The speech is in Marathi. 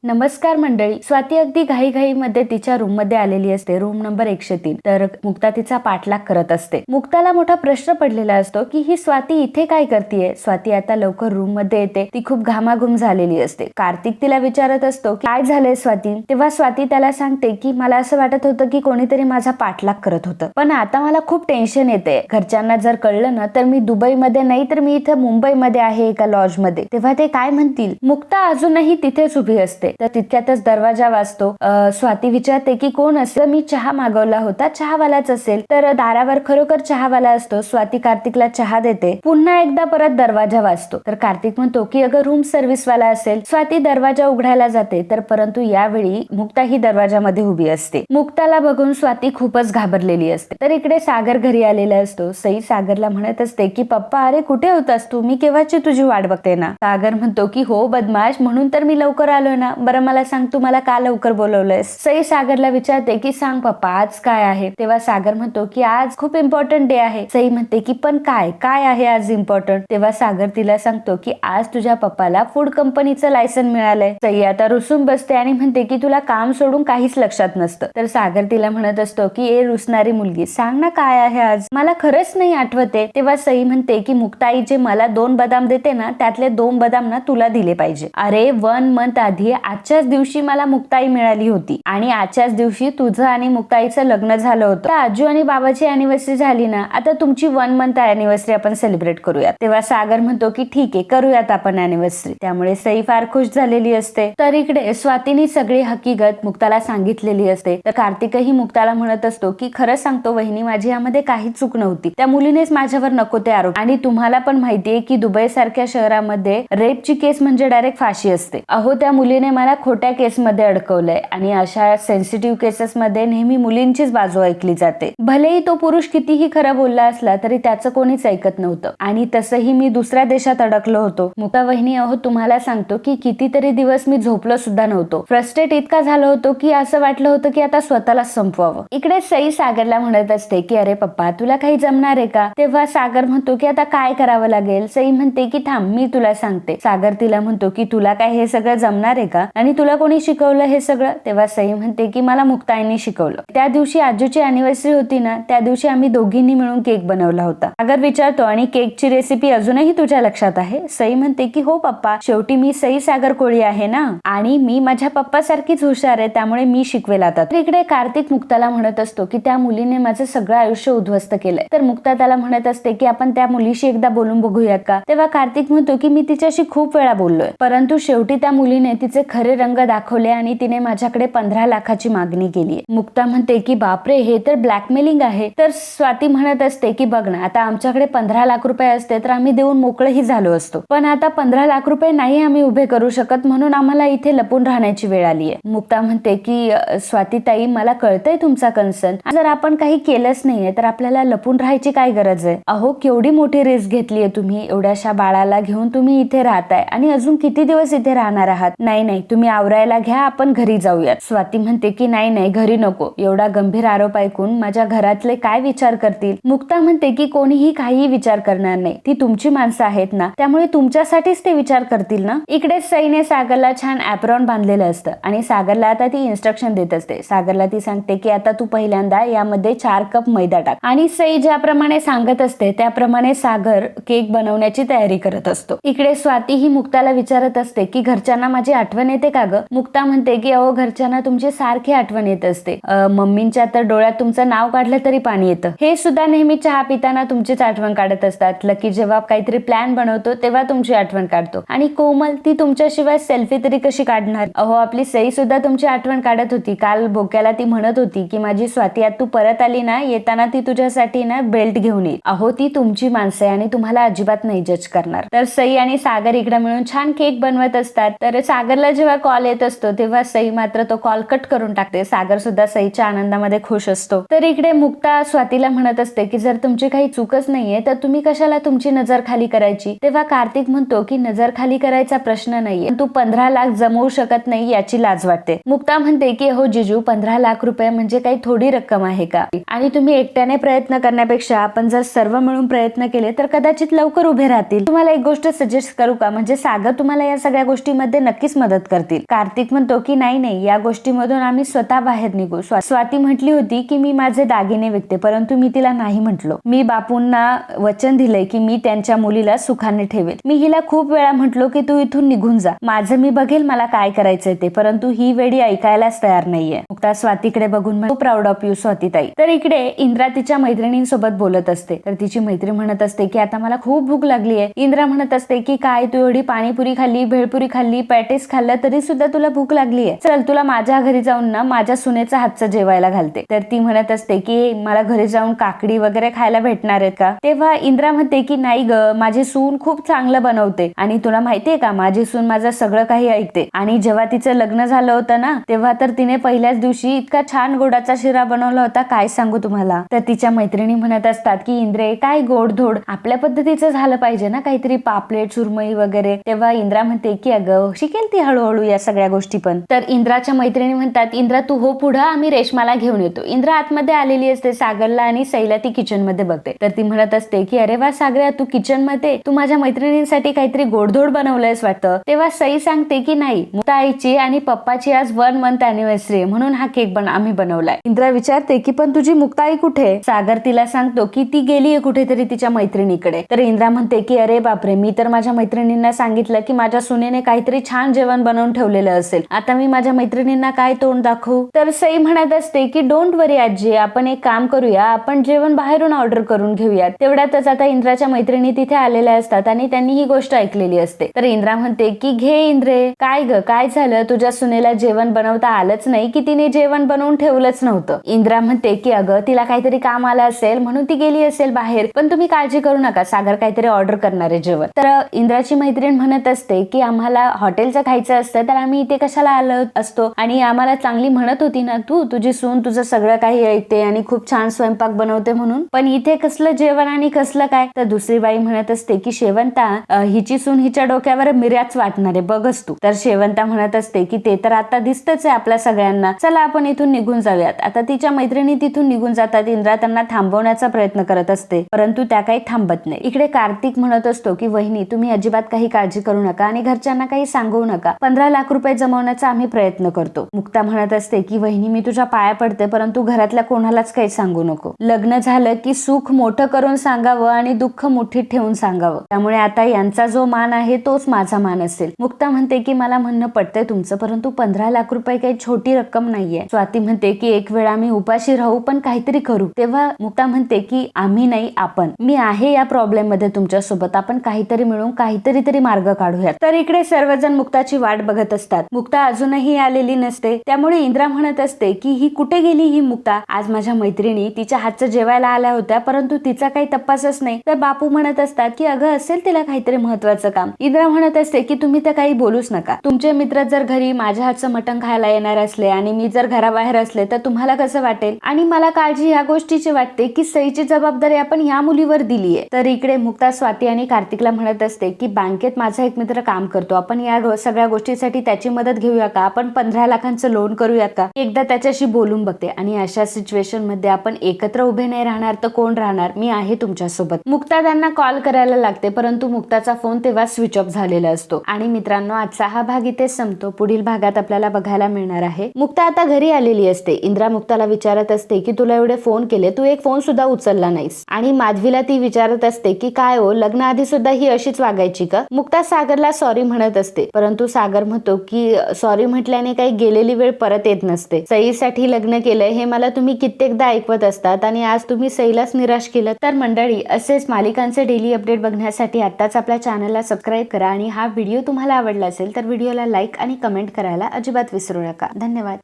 नमस्कार मंडळी. स्वाती अगदी घाईघाईमध्ये तिच्या रूम मध्ये आलेली असते, रूम नंबर 103. तर मुक्ता तिचा पाठलाग करत असते. मुक्ताला मोठा प्रश्न पडलेला असतो की ही स्वाती इथे काय करतीये. स्वाती आता लवकर रूम मध्ये येते. ती खूप घामाघूम झालेली असते. कार्तिक तिला विचारत असतो काय झालंय स्वाती. तेव्हा स्वाती त्याला सांगते की मला असं वाटत होतं की कोणीतरी माझा पाठलाग करत होतं, पण आता मला खूप टेन्शन येते. घरच्यांना जर कळलं ना तर मी दुबईमध्ये नाही तर मी इथे मुंबईमध्ये आहे एका लॉज मध्ये. तेव्हा ते काय म्हणतील. मुक्ता अजूनही तिथेच उभी असते. तर तितक्यातच दरवाजा वाजतो. स्वाती विचारते की कोण असेल. मी चहा मागवला होता, चहावालाच असेल. तर दारावर खरोखर चहावाला असतो. स्वाती कार्तिकला चहा देते. पुन्हा एकदा परत दरवाजा वाजतो. तर कार्तिक म्हणतो की अगं रूम सर्व्हिस वाला असेल. स्वाती दरवाजा उघडायला जाते. तर परंतु यावेळी मुक्ता ही दरवाजामध्ये उभी असते. मुक्ताला बघून स्वाती खूपच घाबरलेली असते. तर इकडे सागर घरी आलेला असतो. सई सागरला म्हणत असते की पप्पा अरे कुठे होतास तू, मी केव्हाची तुझी वाट बघते ना. सागर म्हणतो की हो बदमाश, म्हणून तर मी लवकर आलोय ना. बरं मला सांग तू मला का लवकर बोलवलंयस. सई सागरला विचारते की सांग पप्पा आज काय आहे. तेव्हा सागर म्हणतो की आज खूप इम्पॉर्टंट डे आहे. सई म्हणते की पण काय काय आहे आज इम्पॉर्टंट. तेव्हा सागर तिला सांगतो की आज तुझ्या पप्पाला फूड कंपनीचं लायसन मिळालंय. सई आता रुसून बसते आणि म्हणते की तुला काम सोडून काहीच लक्षात नसतं. तर सागर तिला म्हणत असतो की ए रुसणारी मुलगी सांग ना काय आहे आज, मला खरंच नाही आठवते. तेव्हा सई म्हणते की मुक्ताई जे मला 2 बदाम देते ना त्यातले 2 बदाम ना तुला दिले पाहिजे. अरे 1 मंथ आधी आजच्याच दिवशी मला मुक्ताई मिळाली होती आणि आजच्याच दिवशी तुझं आणि मुक्ताईचं लग्न झालं होतं. आजू आणि बाबाची अॅनिव्हर्सरी झाली ना, आता तुमची 1 मंथ अॅनिव्हर्सरी आपण सेलिब्रेट करूयात. तेव्हा सागर म्हणतो की ठीक आहे करूयात आपण अॅनिव्हर्सरी. त्यामुळे सई फार खुश झालेली असते. तर इकडे स्वातीने सगळी हकीकत मुक्ताला सांगितलेली असते. तर कार्तिकही मुक्ताला म्हणत असतो की खरं सांगतो वहिनी माझी यामध्ये काही चूक नव्हती. त्या मुलीनेच माझ्यावर नको ते आरोप. आणि तुम्हाला पण माहितीये की दुबई सारख्या शहरामध्ये रेपची केस म्हणजे डायरेक्ट फाशी असते. अहो त्या मुलीने मला खोट्या केसमध्ये अडकवलंय आणि अशा सेन्सिटिव्ह केसेस मध्ये नेहमी मुलींचीच बाजू ऐकली जाते. भलेही तो पुरुष कितीही खरं बोलला असला तरी त्याचं कोणीच ऐकत नव्हतं. आणि तसंही मी दुसऱ्या देशात अडकलो होतो. मुक्ता वहिनी अहो तुम्हाला सांगतो की कितीतरी दिवस मी झोपलो सुद्धा नव्हतो. फ्रस्ट्रेट इतका झालो होतो की असं वाटलं होतं की आता स्वतःला संपवावं. इकडे सई सागरला म्हणत असते की अरे पप्पा तुला काही जमणार आहे का. तेव्हा सागर म्हणतो की आता काय करावं लागेल. सई म्हणते की थांब मी तुला सांगते. सागर तिला म्हणतो की तुला काय हे सगळं जमणार आहे का आणि तुला कोणी शिकवलं हे सगळं. तेव्हा सई म्हणते की मला मुक्ताईने शिकवलं. त्या दिवशी आजूची अॅनिव्हर्सरी होती ना, त्या दिवशी आम्ही दोघींनी मिळून केक बनवला होता. सागर विचारतो आणि केकची रेसिपी अजूनही तुझ्या लक्षात आहे. सई म्हणते की हो पप्पा, शेवटी मी सई सागर कोळी आहे ना आणि मी माझ्या पप्पा सारखीच हुशार आहे, त्यामुळे मी शिकवेल आता. इकडे कार्तिक मुक्ताला म्हणत असतो की त्या मुलीने माझं सगळं आयुष्य उद्ध्वस्त केलंय. तर मुक्ता त्याला म्हणत असते की आपण त्या मुलीशी एकदा बोलून बघूयात का. तेव्हा कार्तिक म्हणतो की मी तिच्याशी खूप वेळा बोललोय, परंतु शेवटी त्या मुलीने तिचे खरे रंग दाखवले आणि तिने माझ्याकडे 15 लाखाची मागणी केली. मुक्ता म्हणते की बापरे हे तर ब्लॅकमेलिंग आहे. तर स्वाती म्हणत असते की बघ ना आता आमच्याकडे 15 लाख रुपये असते तर आम्ही देऊन मोकळेही झालो असतो, पण आता 15 लाख रुपये नाही आम्ही उभे करू शकत, म्हणून आम्हाला इथे लपून राहण्याची वेळ आली आहे. मुक्ता म्हणते की स्वाती ताई मला कळतंय तुमचा कन्सर्न, जर आपण काही केलंच नाहीये तर आपल्याला लपून राहायची काय गरज आहे. अहो केवढी मोठी रिस्क घेतलीये तुम्ही, एवढ्याशा बाळाला घेऊन तुम्ही इथे राहताय आणि अजून किती दिवस इथे राहणार आहात. नाही नाही तुम्ही आवरायला घ्या, आपण घरी जाऊयात. स्वाती म्हणते की नाही नाही घरी नको. एवढा गंभीर आरोप ऐकून माझ्या घरातले काय विचार करतील. मुक्ता म्हणते की कोणीही काहीही विचार करणार नाही, ती तुमची माणसं आहेत ना, त्यामुळे तुमच्यासाठीच ते विचार करतील ना. इकडे सईने सागरला छान ॲप्रॉन बांधलेलं असतं आणि सागरला आता ती इन्स्ट्रक्शन देत असते. सागरला ती सांगते की आता तू पहिल्यांदा यामध्ये 4 कप मैदा टाक आणि सई ज्याप्रमाणे सांगत असते त्याप्रमाणे सागर केक बनवण्याची तयारी करत असतो. इकडे स्वाती ही मुक्ताला विचारत असते की घरच्यांना माझी आठवण येते का ग. मुक्ता म्हणते की अहो घरच्यांना तुमची सारखी आठवण येत असते. मम्मींच्या तर डोळ्यात तुमचं नाव काढलं तरी पाणी येतं. हे सुद्धा नेहमी चहा पिताना तुमचीच आठवण काढत असतात. लकी जेव्हा काहीतरी प्लॅन बनवतो तेव्हा तुमची आठवण काढतो आणि कोमल ती तुमच्याशिवाय सेल्फी तरी कशी काढणार. अहो आपली सई सुद्धा तुमची आठवण काढत होती. काल बोक्याला ती म्हणत होती की माझी स्वाती आज तू परत आली ना, येताना ती तुझ्यासाठी ना बेल्ट घेऊन येईल. अहो ती तुमची माणसं आहे आणि तुम्हाला अजिबात नाही जज करणार. तर सई आणि सागर इकडे मिळून छान केक बनवत असतात. तर सागरला जेव्हा कॉल येत असतो तेव्हा सई मात्र तो कॉल कट करून टाकते. सागर सुद्धा सईच्या आनंदामध्ये खुश असतो. तर इकडे मुक्ता स्वातीला म्हणत असते की जर तुमची काही चूकच नाहीये तर तुम्ही कशाला तुमची नजर खाली करायची. तेव्हा कार्तिक म्हणतो की नजर खाली करायचा प्रश्न नाहीये, तू 15 लाख जमवू शकत नाही याची लाज वाटते. मुक्ता म्हणते की हो जिजू 15 लाख रुपये म्हणजे काही थोडी रक्कम आहे का, आणि तुम्ही एकट्याने प्रयत्न करण्यापेक्षा आपण जर सर्व मिळून प्रयत्न केले तर कदाचित लवकर उभे राहतील. तुम्हाला एक गोष्ट सजेस्ट करू का, म्हणजे सागर तुम्हाला या सगळ्या गोष्टीमध्ये नक्कीच मदत करतील. कार्तिक म्हणतो की नाही, या गोष्टीमधून आम्ही स्वतः बाहेर निघू. स्वाती म्हटली होती की मी माझे दागिने विकते, परंतु मी तिला नाही म्हटलो. मी बापूंना वचन दिलंय की मी त्यांच्या मुलीला सुखाने ठेवेल. मी हिला खूप वेळा म्हटलो की तू इथून निघून जा, माझं मी बघेल मला काय करायचंय ते, परंतु ही वेळी ऐकायलाच तयार नाहीये. मुक्ता स्वातीकडे बघून खूप प्राऊड ऑफ यू स्वातीताई. तर इकडे इंद्रा तिच्या मैत्रिणींसोबत बोलत असते. तर तिची मैत्रीण म्हणत असते की आता मला खूप भूक लागली आहे. इंद्रा म्हणत असते की काय तू एवढी पाणीपुरी खाल्ली, भेळपुरी खाल्ली, पॅटीस खाल्लं तरी सुद्धा तुला भूक लागली आहे, चल तुला माझ्या घरी जाऊन ना माझ्या सुनेचा हातचं जेवायला घालते. तर ती म्हणत असते की मला घरी जाऊन काकडी वगैरे खायला भेटणार आहेत का. तेव्हा इंद्रा म्हणते की नाही ग, माझी सून खूप चांगलं बनवते आणि तुला माहितीये का माझी सून माझं सगळं काही ऐकते. आणि जेव्हा तिचं लग्न झालं होतं ना तेव्हा तर तिने पहिल्याच दिवशी इतका छान गोडाचा शिरा बनवला होता, काय सांगू तुम्हाला. तर तिच्या मैत्रिणी म्हणत असतात की इंद्रे काय गोडधोड, आपल्या पद्धतीचं झालं पाहिजे ना, काहीतरी पापलेट सुरमई वगैरे. तेव्हा इंद्रा म्हणते की अगं शिकेल ती हळूहळू या सगळ्या गोष्टी पण. तर इंद्राच्या मैत्रिणी म्हणतात इंद्रा तू हो पुढं, आम्ही रेशमाला घेऊन येतो. इंद्रा आतमध्ये आलेली असते, सागरला आणि सईला ती किचन मध्ये बघते. तर ती म्हणत असते की अरे वा सागऱ्या, तू किचन मध्ये, तू माझ्या मैत्रिणींसाठी काहीतरी गोडधोड बनवलंयस वाटतं. तेव्हा सई सांगते की नाही, मुक्ता आईची आणि पप्पाची आज 1 month अॅनिव्हर्सरी म्हणून हा केक आम्ही बनवलाय. इंद्रा विचारते की पण तुझी मुक्ता आई कुठे. सागर तिला सांगतो की ती गेलीये कुठेतरी तिच्या मैत्रिणीकडे. तर इंद्रा म्हणते की अरे बापरे, मी तर माझ्या मैत्रिणींना सांगितलं की माझ्या सुनेने काहीतरी छान जेवण बनवून ठेवलेलं असेल, आता मी माझ्या मैत्रिणींना काय तोंड दाखवू. तर सई म्हणत असते की डोंट वरी आजी, आपण एक काम करूया, आपण जेवण बाहेरून ऑर्डर करून घेऊयात. तेवढ्यातच आता इंद्राच्या मैत्रिणी तिथे आलेल्या असतात आणि त्यांनी ही गोष्ट ऐकलेली असते. तर इंद्रा म्हणते की घे इंद्रे, काय ग काय झालं, तुझ्या सुनेला जेवण बनवता आलंच नाही की तिने जेवण बनवून ठेवलंच नव्हतं. इंद्रा म्हणते की अगं तिला काहीतरी काम आलं असेल म्हणून ती गेली असेल बाहेर, पण तुम्ही काळजी करू नका, सागर काहीतरी ऑर्डर करणार आहे जेवण. तर इंद्राची मैत्रीण म्हणत असते की आम्हाला हॉटेलचं खायचं असतं तर आम्ही इथे कशाला आलो असतो, आणि आम्हाला चांगली म्हणत होती ना तू, तुझी सून तुझं सगळं काही ऐकते आणि खूप छान स्वयंपाक बनवते म्हणून, पण इथे कसलं जेवण आणि कसलं काय. तर दुसरी बाई म्हणत असते की शेवंता, हिची सून हिच्या डोक्यावर मिऱ्याच वाटणार आहे बघच तू. तर शेवंता म्हणत असते की ते तर आता दिसतच आहे आपल्या सगळ्यांना, चला आपण इथून निघून जाऊयात. आता तिच्या मैत्रिणी तिथून निघून जातात. इंद्रा त्यांना थांबवण्याचा प्रयत्न करत असते परंतु त्या काही थांबत नाही. इकडे कार्तिक म्हणत असतो की वहिनी तुम्ही अजिबात काही काळजी करू नका आणि घरच्यांना काही सांगू नका, 15 लाख रुपये जमवण्याचा आम्ही प्रयत्न करतो. मुक्ता म्हणत असते की वहिनी मी तुझ्या पाया पडते परंतु घरातल्या कोणालाच काही सांगू नको. लग्न झालं की सुख मोठं करून सांगावं आणि दुःख मुठीत ठेवून सांगावं, त्यामुळे आता यांचा जो मान आहे तोच माझा मान असेल. मुक्ता म्हणते की मला म्हणणं पटतंय तुमचं, परंतु 15 लाख रुपये काही छोटी रक्कम नाहीये. स्वाती म्हणते की एक वेळ आम्ही उपाशी राहू पण काहीतरी करू. तेव्हा मुक्ता म्हणते की आम्ही नाही आपण, मी आहे या प्रॉब्लेम मध्ये तुमच्या सोबत, आपण काहीतरी मिळून काहीतरी तरी मार्ग काढूयात. तर इकडे सर्वजण मुक्ताची वाट बघत असतात. मुक्ता अजूनही आलेली नसते, त्यामुळे इंद्रा म्हणत असते की ही कुठे गेली ही मुक्ता, आज माझ्या मैत्रिणी तिच्या हातचं जेवायला आल्या होत्या परंतु तिचा काही तपासच नाही. तर बापू म्हणत असतात की अगं असेल तिला काहीतरी महत्वाचं काम. इंद्रा म्हणत असते की तुम्ही तर काही बोलूच नका, तुमचे मित्र जर घरी माझ्या हातचं मटण खायला येणार असले आणि मी जर घराबाहेर असले तर तुम्हाला कसं वाटेल. आणि मला काळजी ह्या गोष्टीची वाटते की सईची जबाबदारी आपण ह्या मुलीवर दिलीये. तर इकडे मुक्ता स्वाती आणि कार्तिकला म्हणत असते की बँकेत माझा एक मित्र काम करतो, आपण या सगळ्या गोष्टीसाठी त्याची मदत घेऊया का, आपण 15 लाखांचं लोन करूयात का, एकदा त्याच्याशी बोलून बघते. आणि अशा सिच्युएशन मध्ये आपण एकत्र उभे नाही राहणार तर कोण राहणार, मी आहे तुमच्या सोबत. मुक्ता त्यांना कॉल करायला लागते परंतु मुक्ताचा फोन तेव्हा स्विच ऑफ झालेला असतो. आणि मित्रांनो आजचा हा भाग इथे संपतो. पुढील भागात आपल्याला बघायला मिळणार आहे मुक्ता आता घरी आलेली असते. इंद्रा मुक्ताला विचारत असते की तुला एवढे फोन केले, तू एक फोन सुद्धा उचलला नाहीस. आणि माधवीला ती विचारत असते की काय हो, लग्नाआधी सुद्धा ही अशीच वागायची का. मुक्ता सागरला सॉरी म्हणत असते परंतु सागर म्हणतो की सॉरी म्हटल्याने काही गेलेली वेळ परत येत नसते. सईसाठी लग्न केलंय हे मला तुम्ही कित्येकदा ऐकवत असतात आणि आज तुम्ही सईलाच निराश केलं. तर मंडळी असेच मालिकांचे डेली अपडेट बघण्यासाठी आताच आपल्या चॅनलला सबस्क्राईब करा आणि हा व्हिडिओ तुम्हाला आवडला असेल तर व्हिडिओला लाईक आणि कमेंट करायला अजिबात विसरू नका. धन्यवाद.